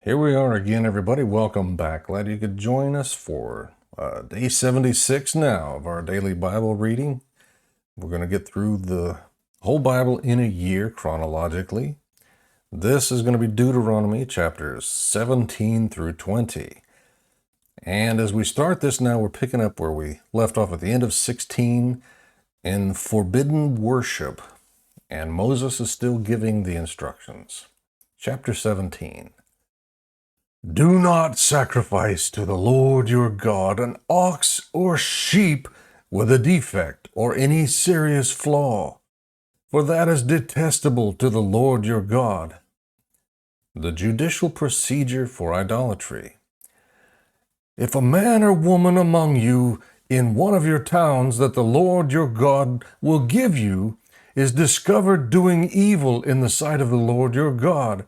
Here we are again, everybody. Welcome back. Glad you could join us for day 76 now of our daily Bible reading. We're going to get through the whole Bible in a year chronologically. This is going to be Deuteronomy chapters 17 through 20. And as we start this now, we're picking up where we left off at the end of 16 in forbidden worship. And Moses is still giving the instructions. Chapter 17. Do not sacrifice to the Lord your God an ox or sheep with a defect or any serious flaw, for that is detestable to the Lord your God. The judicial procedure for idolatry. If a man or woman among you in one of your towns that the Lord your God will give you is discovered doing evil in the sight of the Lord your God,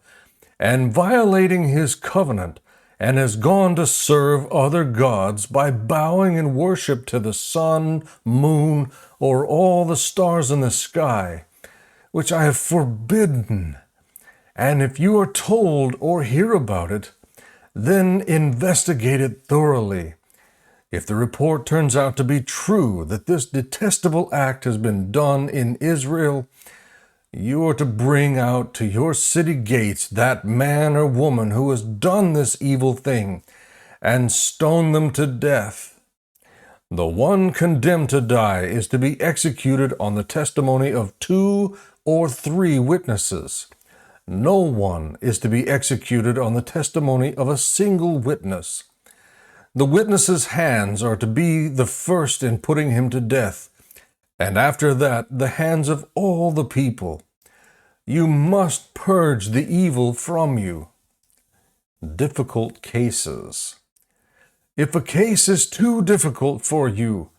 and violating his covenant, and has gone to serve other gods by bowing in worship to the sun, moon, or all the stars in the sky, which I have forbidden. And if you are told or hear about it, then investigate it thoroughly. If the report turns out to be true that this detestable act has been done in Israel, you are to bring out to your city gates that man or woman who has done this evil thing, and stone them to death. The one condemned to die is to be executed on the testimony of 2 or 3 witnesses. No one is to be executed on the testimony of a single witness. The witness's hands are to be the first in putting him to death, and after that the hands of all the people. You must purge the evil from you. Difficult cases. If a case is too difficult for you,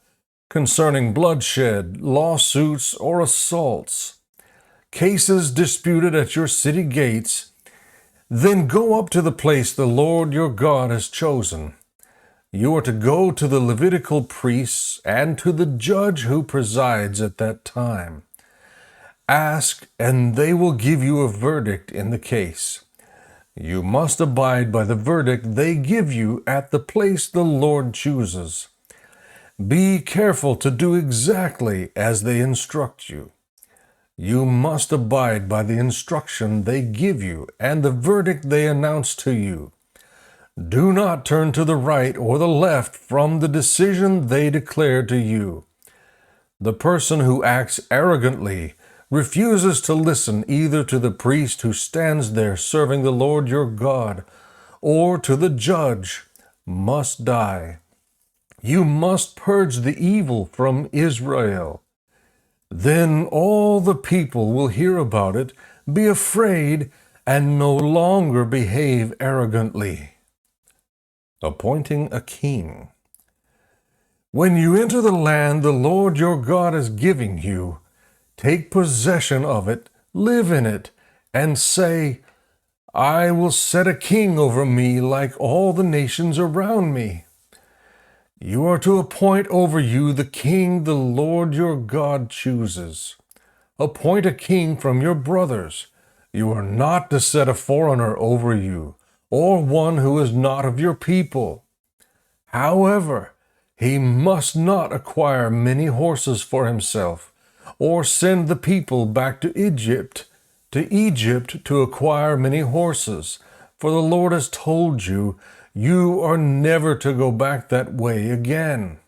concerning bloodshed, lawsuits, or assaults, cases disputed at your city gates, then go up to the place the Lord your God has chosen. You are to go to the Levitical priests and to the judge who presides at that time. Ask, and they will give you a verdict in the case. You must abide by the verdict they give you at the place the Lord chooses. Be careful to do exactly as they instruct you. You must abide by the instruction they give you and the verdict they announce to you. Do not turn to the right or the left from the decision they declare to you. The person who acts arrogantly refuses to listen either to the priest who stands there serving the Lord your God, or to the judge, must die. You must purge the evil from Israel. Then all the people will hear about it, be afraid, and no longer behave arrogantly. Appointing a king. When you enter the land the Lord your God is giving you, take possession of it, live in it, and say, I will set a king over me like all the nations around me. You are to appoint over you the king the Lord your God chooses. Appoint a king from your brothers. You are not to set a foreigner over you, or one who is not of your people. However, he must not acquire many horses for himself, or send the people back to Egypt to acquire many horses, for the Lord has told you, you are never to go back that way again.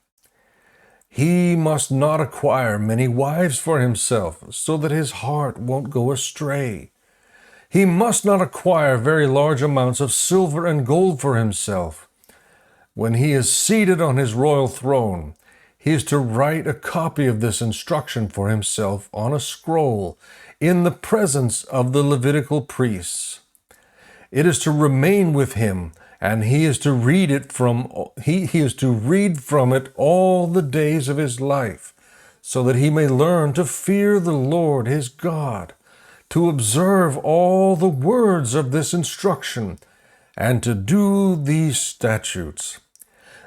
He must not acquire many wives for himself, so that his heart won't go astray. He must not acquire very large amounts of silver and gold for himself. When he is seated on his royal throne, he is to write a copy of this instruction for himself on a scroll in the presence of the Levitical priests. It is to remain with him, and he is to read from it all the days of his life, so that he may learn to fear the Lord his God, to observe all the words of this instruction, and to do these statutes.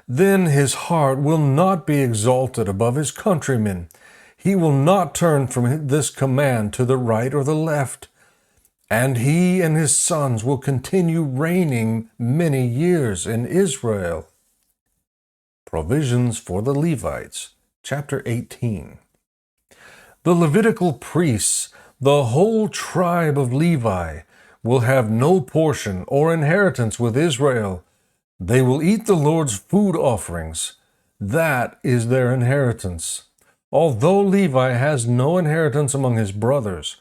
Then his heart will not be exalted above his countrymen. He will not turn from this command to the right or the left. and he and his sons will continue reigning many years in Israel. Provisions for the Levites, chapter 18. The Levitical priests, the whole tribe of Levi, will have no portion or inheritance with Israel. They will eat the Lord's food offerings. That is their inheritance. Although Levi has no inheritance among his brothers,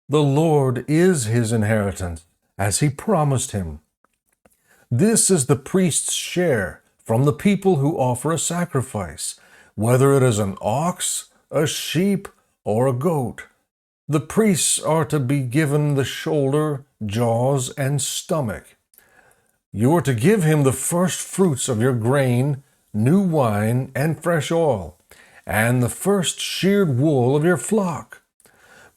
the Lord is his inheritance, as he promised him. This is the priest's share from the people who offer a sacrifice, whether it is an ox, a sheep, or a goat. The priests are to be given the shoulder, jaws, and stomach. You are to give him the first fruits of your grain, new wine, and fresh oil, and the first sheared wool of your flock.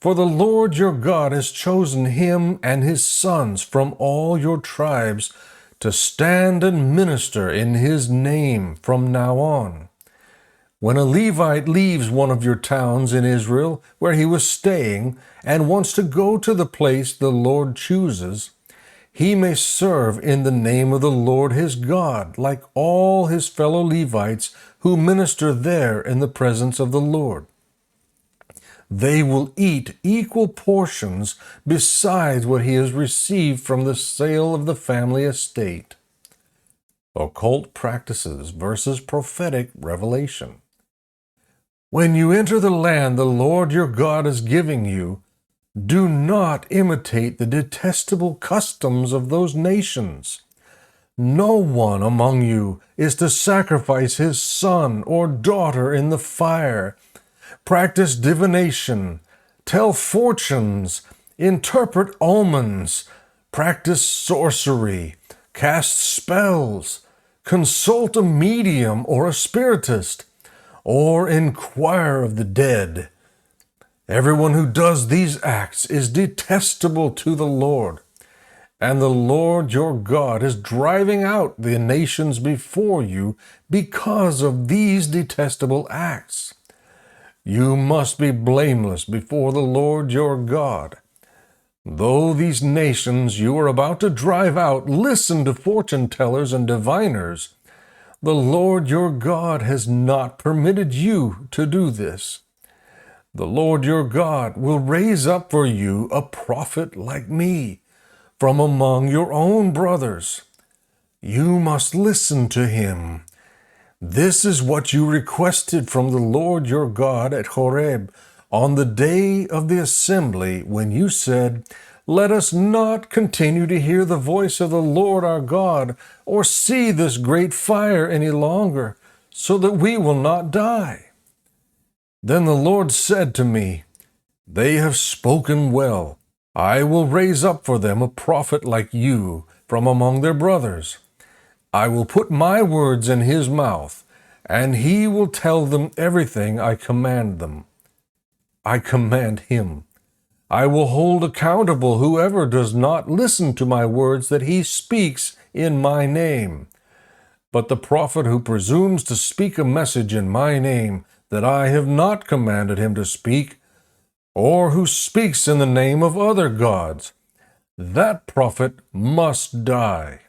For the Lord your God has chosen him and his sons from all your tribes to stand and minister in his name from now on. When a Levite leaves one of your towns in Israel where he was staying and wants to go to the place the Lord chooses, he may serve in the name of the Lord his God, like all his fellow Levites who minister there in the presence of the Lord. They will eat equal portions besides what he has received from the sale of the family estate. Occult practices versus prophetic revelation. When you enter the land the Lord your God is giving you, do not imitate the detestable customs of those nations. No one among you is to sacrifice his son or daughter in the fire, practice divination, tell fortunes, interpret omens, practice sorcery, cast spells, consult a medium or a spiritist, or inquire of the dead. Everyone who does these acts is detestable to the Lord, and the Lord your God is driving out the nations before you because of these detestable acts. You must be blameless before the Lord your God. Though these nations you are about to drive out listen to fortune tellers and diviners, the Lord your God has not permitted you to do this. The Lord your God will raise up for you a prophet like me from among your own brothers. You must listen to him. This is what you requested from the Lord your God at Horeb on the day of the assembly when you said, "Let us not continue to hear the voice of the Lord our God or see this great fire any longer, so that we will not die." Then the Lord said to me, "They have spoken well. I will raise up for them a prophet like you from among their brothers. I will put my words in his mouth, and he will tell them everything I command them. I command him. I will hold accountable whoever does not listen to my words that he speaks in my name. But the prophet who presumes to speak a message in my name that I have not commanded him to speak, or who speaks in the name of other gods, that prophet must die.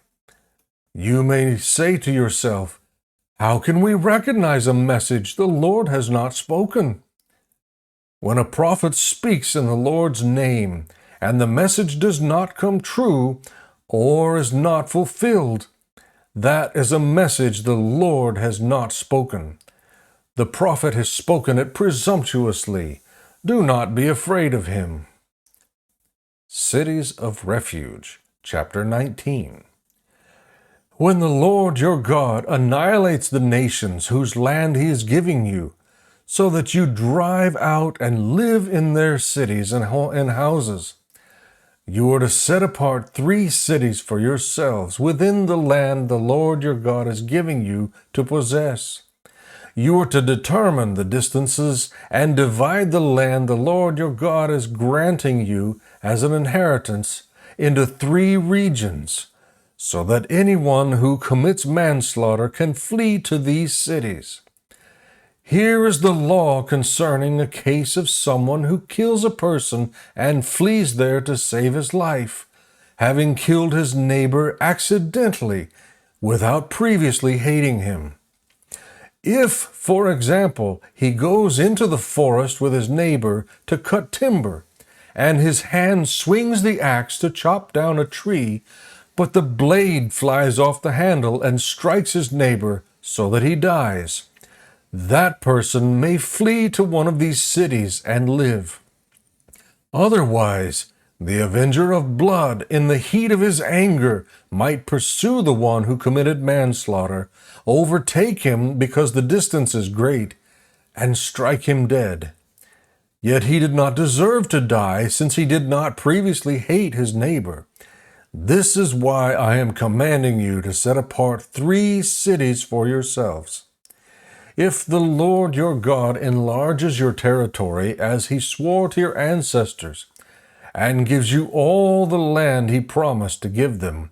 You may say to yourself, how can we recognize a message the Lord has not spoken? When a prophet speaks in the Lord's name, and the message does not come true or is not fulfilled, that is a message the Lord has not spoken. The prophet has spoken it presumptuously. Do not be afraid of him. Cities of Refuge, chapter 19. When the Lord your God annihilates the nations whose land he is giving you, so that you drive out and live in their cities and houses, you are to set apart 3 cities for yourselves within the land the Lord your God is giving you to possess. You are to determine the distances and divide the land the Lord your God is granting you as an inheritance into 3 regions, so that anyone who commits manslaughter can flee to these cities. Here is the law concerning a case of someone who kills a person and flees there to save his life, having killed his neighbor accidentally without previously hating him. If, for example, he goes into the forest with his neighbor to cut timber, and his hand swings the axe to chop down a tree, but the blade flies off the handle and strikes his neighbor so that he dies, that person may flee to one of these cities and live. Otherwise, the avenger of blood, in the heat of his anger, might pursue the one who committed manslaughter, overtake him because the distance is great, and strike him dead. Yet he did not deserve to die, since he did not previously hate his neighbor. This is why I am commanding you to set apart 3 cities for yourselves. If the Lord your God enlarges your territory as he swore to your ancestors, and gives you all the land he promised to give them,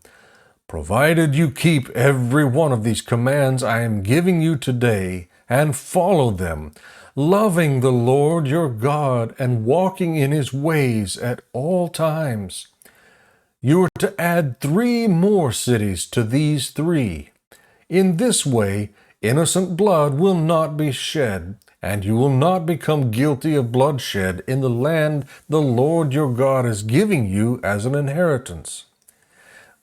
provided you keep every one of these commands I am giving you today and follow them, loving the Lord your God and walking in his ways at all times. You are to add 3 more cities to these 3. In this way, innocent blood will not be shed, and you will not become guilty of bloodshed in the land the Lord your God is giving you as an inheritance.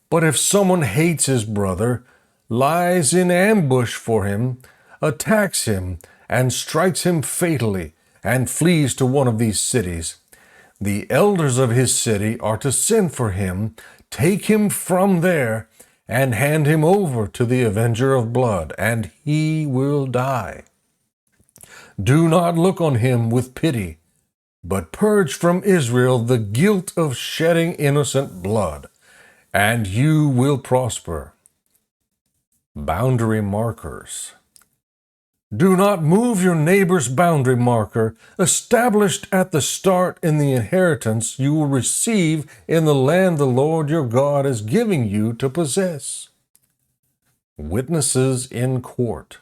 But if someone hates his brother, lies in ambush for him, attacks him, and strikes him fatally, and flees to one of these cities, the elders of his city are to send for him, take him from there, and hand him over to the avenger of blood, and he will die. Do not look on him with pity, but purge from Israel the guilt of shedding innocent blood, and you will prosper. Boundary markers. Do not move your neighbor's boundary marker, established at the start in the inheritance you will receive in the land the Lord your God is giving you to possess. Witnesses in court.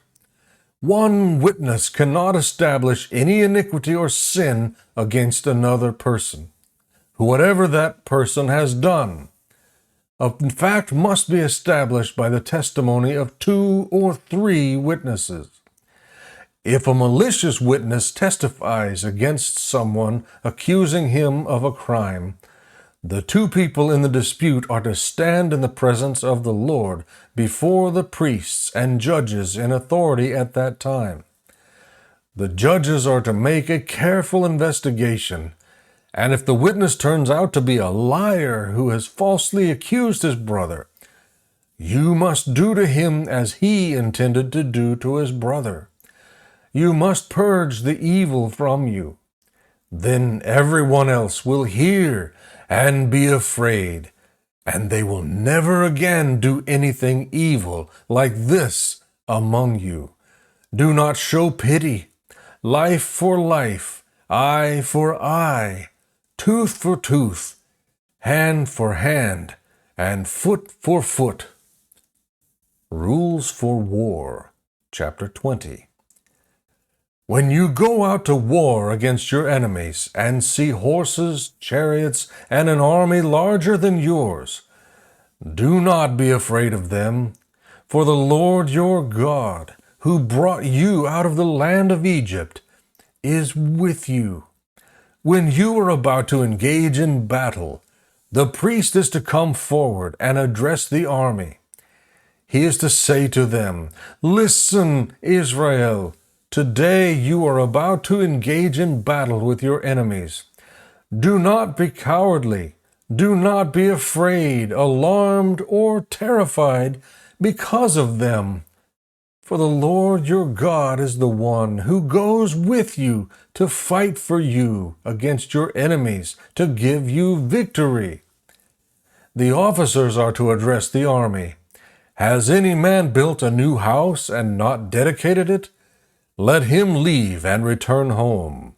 One witness cannot establish any iniquity or sin against another person, whatever that person has done. A fact must be established by the testimony of 2 or 3 witnesses. If a malicious witness testifies against someone accusing him of a crime, the 2 people in the dispute are to stand in the presence of the Lord before the priests and judges in authority at that time. The judges are to make a careful investigation, and if the witness turns out to be a liar who has falsely accused his brother, you must do to him as he intended to do to his brother. You must purge the evil from you. Then everyone else will hear and be afraid, and they will never again do anything evil like this among you. Do not show pity. Life for life, eye for eye, tooth for tooth, hand for hand, and foot for foot. Rules for War, Chapter 20. When you go out to war against your enemies and see horses, chariots, and an army larger than yours, do not be afraid of them, for the Lord your God, who brought you out of the land of Egypt, is with you. When you are about to engage in battle, the priest is to come forward and address the army. He is to say to them, "Listen, Israel, today you are about to engage in battle with your enemies. Do not be cowardly. Do not be afraid, alarmed, or terrified because of them. For the Lord your God is the one who goes with you to fight for you against your enemies, to give you victory." The officers are to address the army. "Has any man built a new house and not dedicated it? Let him leave and return home.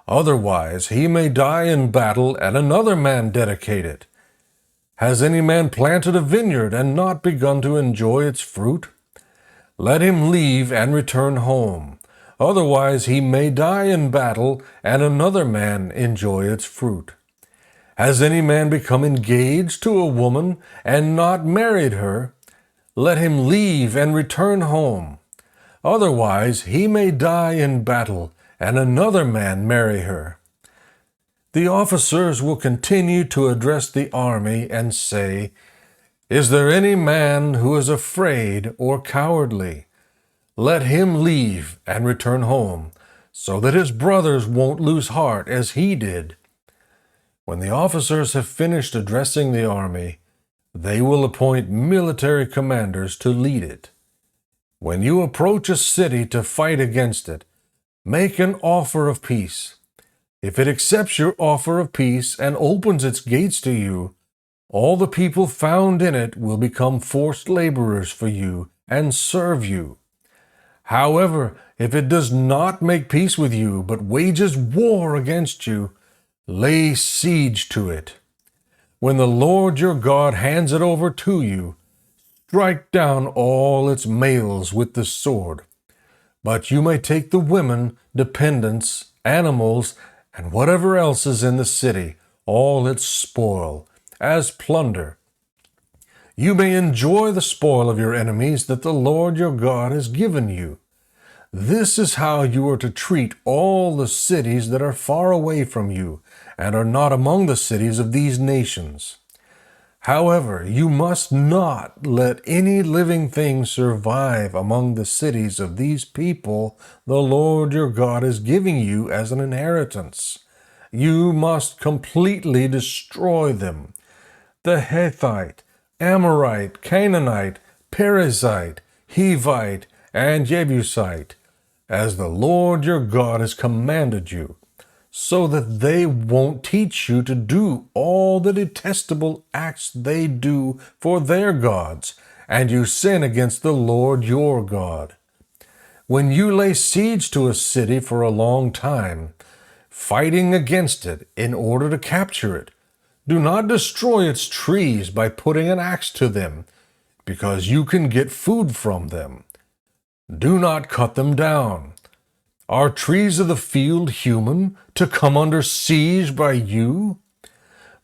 Otherwise he may die in battle and another man dedicate it. Has any man planted a vineyard and not begun to enjoy its fruit? Let him leave and return home. Otherwise he may die in battle, and another man enjoy its fruit. Has any man become engaged to a woman and not married her? Let him leave and return home. Otherwise he may die in battle, and another man marry her. The officers will continue to address the army and say, Is there any man who is afraid or cowardly? Let him leave and return home, so that his brothers won't lose heart as he did. When the officers have finished addressing the army, they will appoint military commanders to lead it. When you approach a city to fight against it, make an offer of peace. If it accepts your offer of peace and opens its gates to you, all the people found in it will become forced laborers for you and serve you. However, if it does not make peace with you, but wages war against you, lay siege to it. When the Lord your God hands it over to you, strike down all its males with the sword. But you may take the women, dependents, animals, and whatever else is in the city, all its spoil, as plunder. You may enjoy the spoil of your enemies that the Lord your God has given you. This is how you are to treat all the cities that are far away from you and are not among the cities of these nations. However, you must not let any living thing survive among the cities of these people the Lord your God is giving you as an inheritance. You must completely destroy them. The Hittite, Amorite, Canaanite, Perizzite, Hivite, and Jebusite, as the Lord your God has commanded you, so that they won't teach you to do all the detestable acts they do for their gods, and you sin against the Lord your God. When you lay siege to a city for a long time, fighting against it in order to capture it, do not destroy its trees by putting an axe to them, because you can get food from them. Do not cut them down. Are trees of the field human to come under siege by you?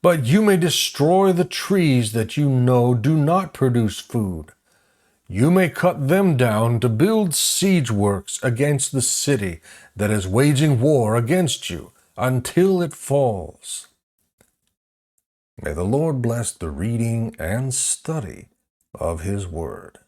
But you may destroy the trees that you know do not produce food. You may cut them down to build siege works against the city that is waging war against you until it falls. May the Lord bless the reading and study of His Word.